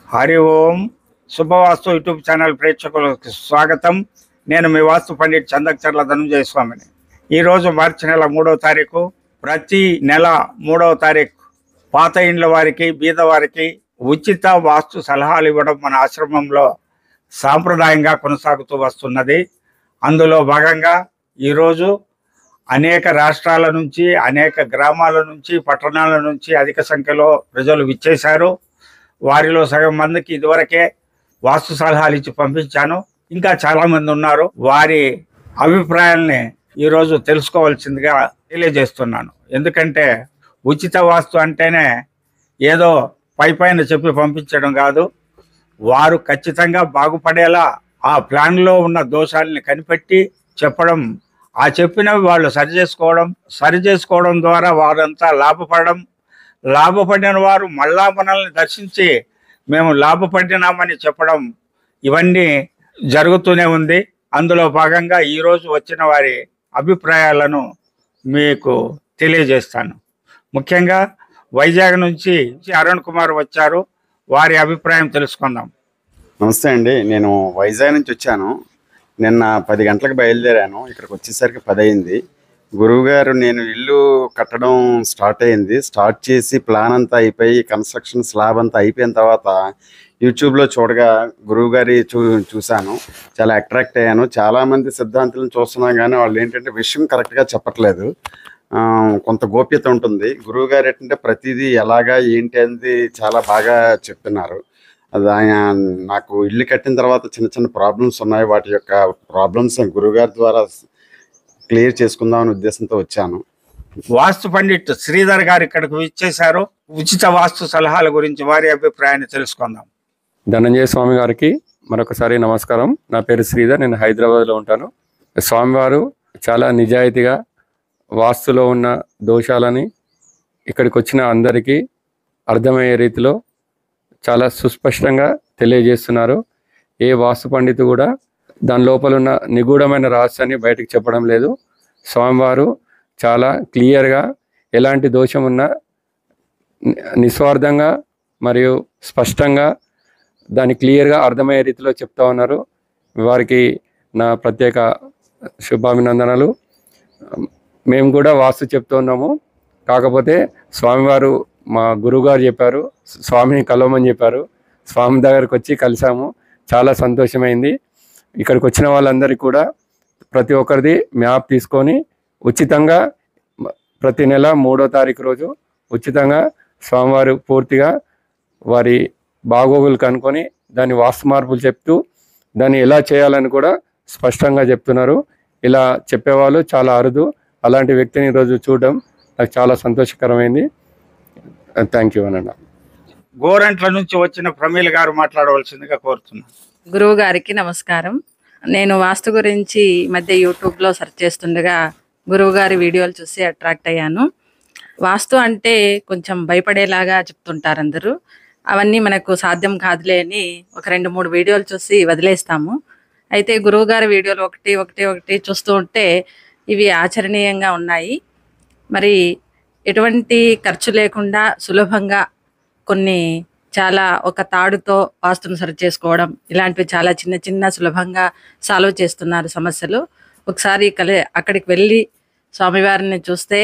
హరి ఓం. శుభవాస్తు YouTube channel ప్రేక్షకులకు స్వాగతం. నేను మీ వాస్తు పండిట్ చందకచర్ల ధనుంజయ స్వామిని. ఈరోజు మార్చి నెల 3వ తారీఖు. ప్రతి నెల 3వ తారీఖు పాత ఇండ్ల వారికి, బీద వారికి ఉచిత వాస్తు సలహాలు ఇవ్వడం మన ఆశ్రమంలో సాంప్రదాయంగా కొనసాగుతూ వస్తున్నది. అందులో భాగంగా ఈరోజు అనేక రాష్ట్రాల నుంచి, అనేక గ్రామాల నుంచి, పట్టణాల నుంచి అధిక సంఖ్యలో ప్రజలు విచ్చేశారు. వారిలో సగం మందికి ఇదివరకే వాస్తు సలహాలు ఇచ్చి పంపించాను. ఇంకా చాలామంది ఉన్నారు. వారి అభిప్రాయాల్ని ఈరోజు తెలుసుకోవాల్సిందిగా తెలియజేస్తున్నాను. ఎందుకంటే ఉచిత వాస్తు అంటేనే ఏదో పైన చెప్పి పంపించడం కాదు. వారు ఖచ్చితంగా బాగుపడేలా ఆ ప్లాన్లో ఉన్న దోషాలని కనిపెట్టి చెప్పడం, ఆ చెప్పినవి వాళ్ళు సరిచేసుకోవడం ద్వారా వారంతా లాభపడిన వారు మళ్ళా మనల్ని దర్శించి మేము లాభపడినామని చెప్పడం, ఇవన్నీ జరుగుతూనే ఉంది. అందులో భాగంగా ఈరోజు వచ్చిన వారి అభిప్రాయాలను మీకు తెలియజేస్తాను. ముఖ్యంగా వైజాగ్ నుంచి అరుణ్ కుమార్ వచ్చారు. వారి అభిప్రాయం తెలుసుకుందాం. నమస్తే అండి, నేను వైజాగ్ నుంచి వచ్చాను. నిన్న 10 గంటలకు బయలుదేరాను. ఇక్కడికి వచ్చేసరికి 10 అయింది. గురువుగారు, నేను ఇల్లు కట్టడం స్టార్ట్ చేసి ప్లాన్ అంతా అయిపోయి కన్స్ట్రక్షన్ స్లాబ్ అంతా అయిపోయిన తర్వాత యూట్యూబ్లో చూడగా గురువుగారి చూశాను. చాలా అట్రాక్ట్ అయ్యాను. చాలామంది సిద్ధాంతులను చూస్తున్నాం కానీ వాళ్ళు ఏంటంటే విషయం కరెక్ట్గా చెప్పట్లేదు. కొంత గోప్యత ఉంటుంది. గురువుగారు ఏంటంటే ప్రతిదీ ఎలాగా ఏంటి అనేది చాలా బాగా చెప్తున్నారు. అది నాకు ఇల్లు కట్టిన తర్వాత చిన్న చిన్న ప్రాబ్లమ్స్ ఉన్నాయి. వాటి యొక్క ప్రాబ్లమ్స్ గురువుగారి ద్వారా క్లియర్ చేసుకుందామనే ఉద్దేశంతో వచ్చాను. వాస్తు పండిట్ శ్రీధర్ గారు ఇక్కడికి విచ్చేశారు. ఉచిత వాస్తు సలహాల గురించి వారి అభిప్రాయాన్ని తెలుసుకుందాం. ధనంజయ స్వామి గారికి మరొకసారి నమస్కారం. నా పేరు శ్రీధర్, నేను హైదరాబాద్లో ఉంటాను. స్వామివారు చాలా నిజాయితీగా వాస్తులో ఉన్న దోషాలని ఇక్కడికి వచ్చిన అందరికీ అర్థమయ్యే రీతిలో చాలా సుస్పష్టంగా తెలియజేస్తున్నారు. ఏ వాస్తు పండితు కూడా దాని లోపల ఉన్న నిగూఢమైన రహస్యాన్ని బయటకు చెప్పడం లేదు. స్వామివారు చాలా క్లియర్గా ఎలాంటి దోషం ఉన్నా నిస్వార్థంగా మరియు స్పష్టంగా దాన్ని క్లియర్గా అర్థమయ్యే రీతిలో చెప్తా ఉన్నారు. వారికి నా ప్రత్యేక శుభాభినందనలు. మేము కూడా వాస్తు చెప్తూ ఉన్నాము. కాకపోతే స్వామివారు, మా గురువుగారు చెప్పారు, స్వామిని కలవమని చెప్పారు. స్వామి దగ్గరకు వచ్చి కలిసాము. చాలా సంతోషమైంది. ఇక్కడికి వచ్చిన వాళ్ళందరికీ కూడా ప్రతి ఒక్కరిది మ్యాప్ తీసుకొని ఉచితంగా ప్రతి నెల 3వ తారీఖు రోజు ఉచితంగా స్వామివారు పూర్తిగా వారి బాగోగులు కనుక్కొని దాని వాస్తు మార్పులు చెప్తూ దాన్ని ఎలా చేయాలని కూడా స్పష్టంగా చెప్తున్నారు. ఇలా చెప్పేవాళ్ళు చాలా అరుదు. అలాంటి వ్యక్తిని ఈరోజు చూడడం నాకు చాలా సంతోషకరమైంది. థ్యాంక్ యూ అన్న. గోరంట్ల నుంచి వచ్చిన ప్రమీల గారు మాట్లాడవలసిందిగా కోరుతున్నాను. గురువు గారికి నమస్కారం. నేను వాస్తు గురించి ఈ మధ్య యూట్యూబ్లో సెర్చ్ చేస్తుండగా గురువు గారి వీడియోలు చూసి అట్రాక్ట్ అయ్యాను. వాస్తు అంటే కొంచెం భయపడేలాగా చెప్తుంటారు అందరూ. అవన్నీ మనకు సాధ్యం కాదులే అని ఒక 2-3 వీడియోలు చూసి వదిలేస్తాము. అయితే గురువు గారి వీడియోలు ఒకటి చూస్తూ ఉంటే ఇవి ఆచరణీయంగా ఉన్నాయి. మరి ఎటువంటి ఖర్చు లేకుండా సులభంగా కొన్ని చాలా ఒక తాడుతో వాస్తును సరి చేసుకోవడం, ఇలాంటివి చాలా చిన్న సులభంగా సాల్వ్ చేస్తున్నారు సమస్యలు. ఒకసారి అక్కడికి వెళ్ళి స్వామివారిని చూస్తే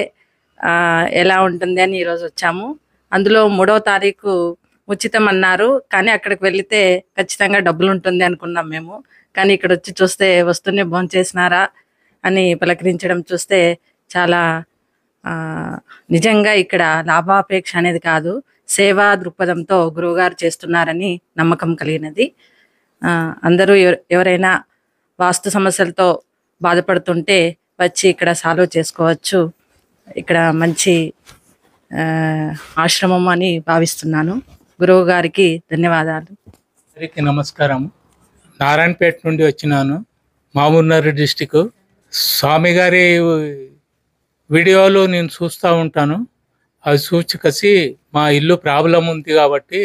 ఎలా ఉంటుంది అని ఈరోజు వచ్చాము. అందులో 3వ తారీఖు ఉచితం అన్నారు, కానీ అక్కడికి వెళితే ఖచ్చితంగా డబ్బులు ఉంటుంది అనుకున్నాం మేము. కానీ ఇక్కడ వచ్చి చూస్తే వస్తూనే భోంచేసినారా అని పలకరించడం చూస్తే చాలా నిజంగా ఇక్కడ లాభాపేక్ష అనేది కాదు, సేవా దృక్పథంతో గురువుగారు చేస్తున్నారని నమ్మకం కలిగినది. అందరూ ఎవరైనా వాస్తు సమస్యలతో బాధపడుతుంటే వచ్చి ఇక్కడ సాల్వ్ చేసుకోవచ్చు. ఇక్కడ మంచి ఆశ్రమం అని భావిస్తున్నాను. గురువు గారికి ధన్యవాదాలు. అందరికీ నమస్కారం. నారాయణపేట నుండి వచ్చినాను, మహబూబ్నగర్ డిస్టిక్. స్వామి గారి వీడియోలు నేను చూస్తూ ఉంటాను. అవి చూసి మా ఇల్లు ప్రాబ్లం ఉంది కాబట్టి,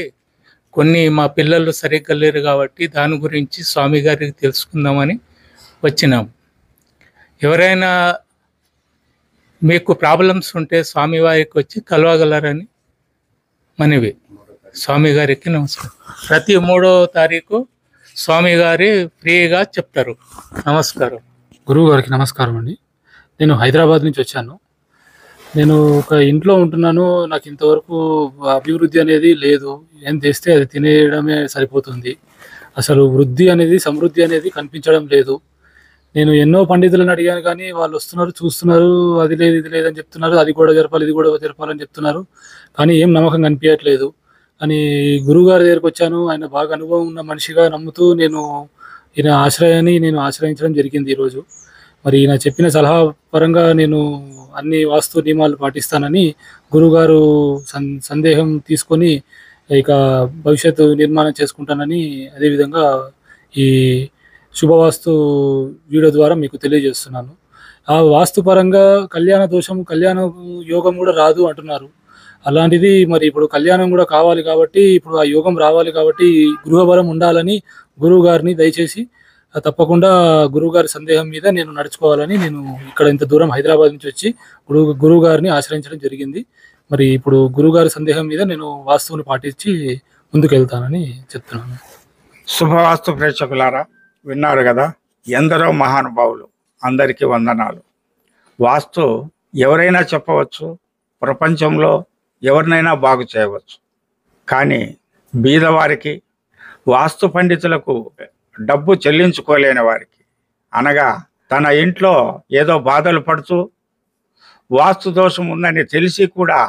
కొన్ని మా పిల్లలు సరిగ్గా లేరు కాబట్టి దాని గురించి స్వామి గారికి తెలుసుకుందామని వచ్చినాము. ఎవరైనా మీకు ప్రాబ్లమ్స్ ఉంటే స్వామివారికి వచ్చి కలవగలరని మనవి. స్వామి గారికి నమస్కారం. ప్రతి 3వ తారీఖు స్వామి గారి ఫ్రీగా చెప్తారు. నమస్కారం. గురువు గారికి నమస్కారం అండి. నేను హైదరాబాద్ నుంచి వచ్చాను. నేను ఒక ఇంట్లో ఉంటున్నాను. నాకు ఇంతవరకు అభివృద్ధి అనేది లేదు. ఏం తెస్తే అది తినేయడమే సరిపోతుంది. అసలు వృద్ధి అనేది, సమృద్ధి అనేది కనిపించడం లేదు. నేను ఎన్నో పండితులను అడిగాను, కానీ వాళ్ళు వస్తున్నారు, చూస్తున్నారు, అది లేదు ఇది లేదని చెప్తున్నారు, అది కూడా జరపాలి ఇది కూడా జరపాలని చెప్తున్నారు, కానీ ఏం నమ్మకం కనిపించట్లేదు. కానీ గురువుగారి దగ్గరికి వచ్చాను. ఆయన బాగా అనుభవం ఉన్న మనిషిగా నమ్ముతూ నేను ఈయన ఆశ్రయాన్ని ఆశ్రయించడం జరిగింది ఈరోజు. మరి ఈయన చెప్పిన సలహా పరంగా నేను అన్ని వాస్తు నియమాలు పాటిస్తానని గురువుగారు సందేహం తీసుకొని ఇక భవిష్యత్తు నిర్మాణం చేసుకుంటానని, అదేవిధంగా ఈ శుభవాస్తు వీడియో ద్వారా మీకు తెలియజేస్తున్నాను. ఆ వాస్తు పరంగా కళ్యాణ దోషం, కళ్యాణ యోగం కూడా రాదు అంటున్నారు. అలాంటిది మరి ఇప్పుడు కళ్యాణం కూడా కావాలి కాబట్టి, ఇప్పుడు ఆ యోగం రావాలి కాబట్టి గృహబలం ఉండాలని గురువు గారిని దయచేసి తప్పకుండా గురువు గారి సందేహం మీద నేను నడుచుకోవాలని నేను ఇక్కడ ఇంత దూరం హైదరాబాద్ నుంచి వచ్చి గురువు గారిని ఆశ్రయించడం జరిగింది. మరి ఇప్పుడు గురువు గారి సందేహం మీద నేను వాస్తువుని పాటించి ముందుకెళ్తానని చెప్తున్నాను. శుభవాస్తు ప్రేక్షకులారా, విన్నారు కదా, ఎందరో మహానుభావులు, అందరికీ వందనాలు. వాస్తు ఎవరైనా చెప్పవచ్చు, ప్రపంచంలో ఎవరినైనా బాగు చేయవచ్చు, కానీ బీదవారికి, వాస్తు పండితులకు, డబ్బు చెల్లించుకోలేని వారికి, అనగా తన ఇంట్లో ఏదో బాధలు పడుతూ వాస్తు దోషం ఉందని తెలిసి కూడా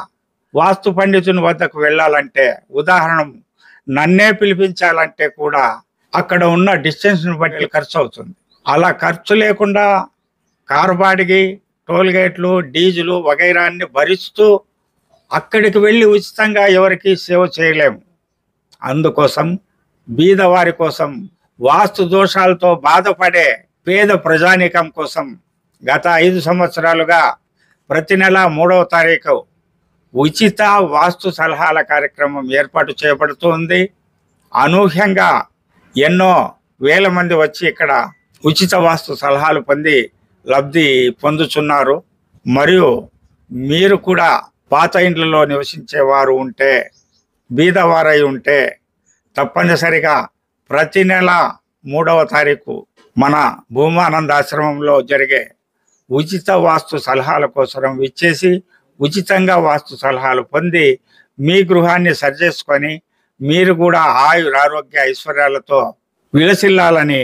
వాస్తు పండితుని వద్దకు వెళ్ళాలంటే, ఉదాహరణ నన్నే పిలిపించాలంటే కూడా అక్కడ ఉన్న డిస్టెన్స్ని బట్టి ఖర్చు అవుతుంది. అలా ఖర్చు లేకుండా కారు బాడిగి, టోల్గేట్లు, డీజిలు వగైరాన్ని భరిస్తూ అక్కడికి వెళ్ళి ఉచితంగా ఎవరికి సేవ చేయలేము. అందుకోసం బీదవారి కోసం, వాస్తు దోషాలతో బాధపడే పేద ప్రజానీకం కోసం గత 5 సంవత్సరాలుగా ప్రతి నెల 3వ తారీఖు ఉచిత వాస్తు సలహాల కార్యక్రమం ఏర్పాటు చేయబడుతుంది. అనూహ్యంగా ఎన్నో వేల మంది వచ్చి ఇక్కడ ఉచిత వాస్తు సలహాలు పొంది లబ్ధి పొందుతున్నారు. మరియు మీరు కూడా పాత ఇండ్లలో నివసించేవారు ఉంటే, బీదవారై ఉంటే తప్పనిసరిగా ప్రతి నెల 3వ తారీఖు మన భూమానంద ఆశ్రమంలో జరిగే ఉచిత వాస్తు సలహాల కోసం విచ్చేసి ఉచితంగా వాస్తు సలహాలు పొంది మీ గృహాన్ని సరిచేసుకొని మీరు కూడా ఆరోగ్య ఐశ్వర్యాలతో విలసిల్లాలని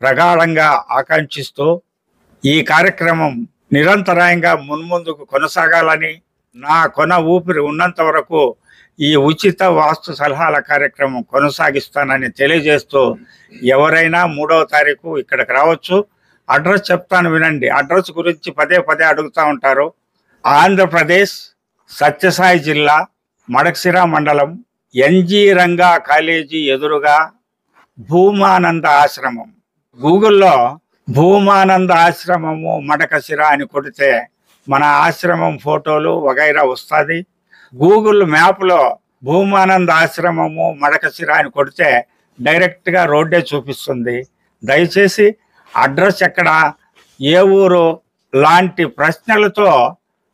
ప్రగాఢంగా ఆకాంక్షిస్తూ ఈ కార్యక్రమం నిరంతరాయంగా మున్ముందుకు కొనసాగాలని, నా కొన ఊపిరి ఉన్నంత వరకు ఈ ఉచిత వాస్తు సలహాల కార్యక్రమం కొనసాగిస్తానని తెలియజేస్తూ, ఎవరైనా 3వ తారీఖు ఇక్కడికి రావచ్చు. అడ్రస్ చెప్తాను వినండి. అడ్రస్ గురించి పదే అడుగుతూ ఉంటారు. ఆంధ్రప్రదేశ్, సత్యసాయి జిల్లా, మడకశిర మండలం, ఎన్జి రంగా కాలేజీ ఎదురుగా భూమానంద ఆశ్రమం. గూగుల్లో భూమానంద ఆశ్రమము మడకశిర అని కొడితే మన ఆశ్రమం ఫోటోలు వగైరా వస్తుంది. గూగుల్ మ్యాప్లో భూమానంద ఆశ్రమము మడకశిర అని కొడితే డైరెక్ట్గా రోడ్డే చూపిస్తుంది. దయచేసి అడ్రస్ ఎక్కడ, ఏ ఊరు లాంటి ప్రశ్నలతో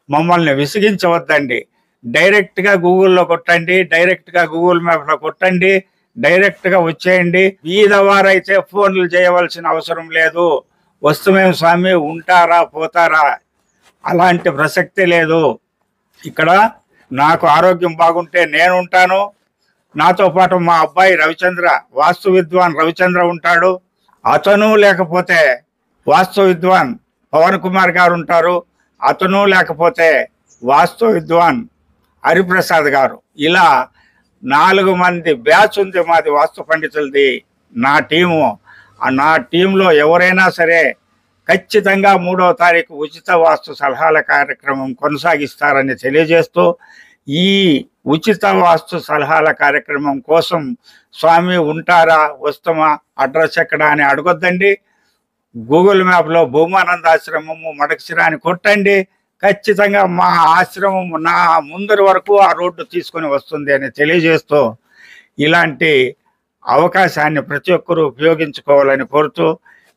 మమ్మల్ని విసిగించవద్దండి. డైరెక్ట్గా గూగుల్లో కొట్టండి, డైరెక్ట్గా గూగుల్ మ్యాప్లో కొట్టండి, డైరెక్ట్గా వచ్చేయండి. బీదవారైతే ఫోన్లు చేయవలసిన అవసరం లేదు. వస్తుమేం స్వామి, ఉంటారా పోతారా, అలాంటి ప్రసక్తి లేదు. ఇక్కడ నాకు ఆరోగ్యం బాగుంటే నేను ఉంటాను, నాతో పాటు మా అబ్బాయి రవిచంద్ర, వాస్తు విద్వాన్ రవిచంద్ర ఉంటాడు. అతను లేకపోతే వాస్తు విద్వాన్ పవన్ కుమార్ గారు ఉంటారు. అతను లేకపోతే వాస్తు విద్వాన్ హరిప్రసాద్ గారు. ఇలా 4 మంది బ్యాచ్ ఉంది మాది వాస్తు పండితులది, నా టీము. నా టీంలో ఎవరైనా సరే ఖచ్చితంగా 3వ తారీఖు ఉచిత వాస్తు సలహాల కార్యక్రమం కొనసాగిస్తారని తెలియజేస్తూ, ఈ ఉచిత వాస్తు సలహాల కార్యక్రమం కోసం స్వామి ఉంటారా, వస్తామా, అడ్రస్ ఎక్కడ అని అడగొద్దండి. గూగుల్ మ్యాప్లో భూమానంద ఆశ్రమము మడకశిర అని కొట్టండి. ఖచ్చితంగా మా ఆశ్రమం నా ముందరి వరకు ఆ రోడ్డు తీసుకొని వస్తుంది అని తెలియజేస్తూ, ఇలాంటి అవకాశాన్ని ప్రతి ఒక్కరూ ఉపయోగించుకోవాలని కోరుతూ,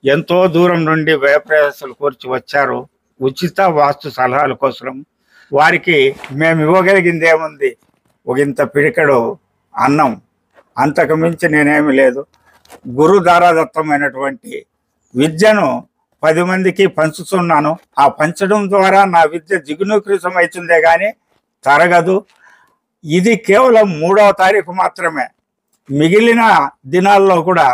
ఎంతో దూరం నుండి వ్యయప్రయాసాలు కోర్చి వచ్చారు ఉచిత వాస్తు సలహాల కోసం. వారికి మేము ఇవ్వగలిగింది ఏముంది, ఒక ఇంత పిడికడు అన్నం, అంతకు మించి నేనేమి లేదు. గురు దారాదత్తమైనటువంటి విద్యను 10 మందికి పంచుతున్నాను. ఆ పంచడం ద్వారా నా విద్య జిగునీకృతం అవుతుందే కానీ తరగదు. ఇది కేవలం 3వ తారీఖు మాత్రమే. మిగిలిన దినాల్లో కూడా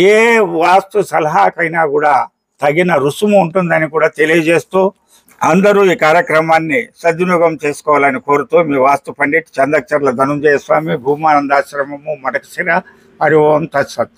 ఏ వాస్తు సలహాకైనా కూడా తగిన రుసుము ఉంటుందని కూడా తెలియజేస్తూ అందరూ ఈ కార్యక్రమాన్ని సద్వినియోగం చేసుకోవాలని కోరుతూ మీ వాస్తు పండిట్ చందక్చర్ల ధనుంజయ స్వామి, భూమానందాశ్రమము, మడకశిర. హరి ఓం తత్సత్.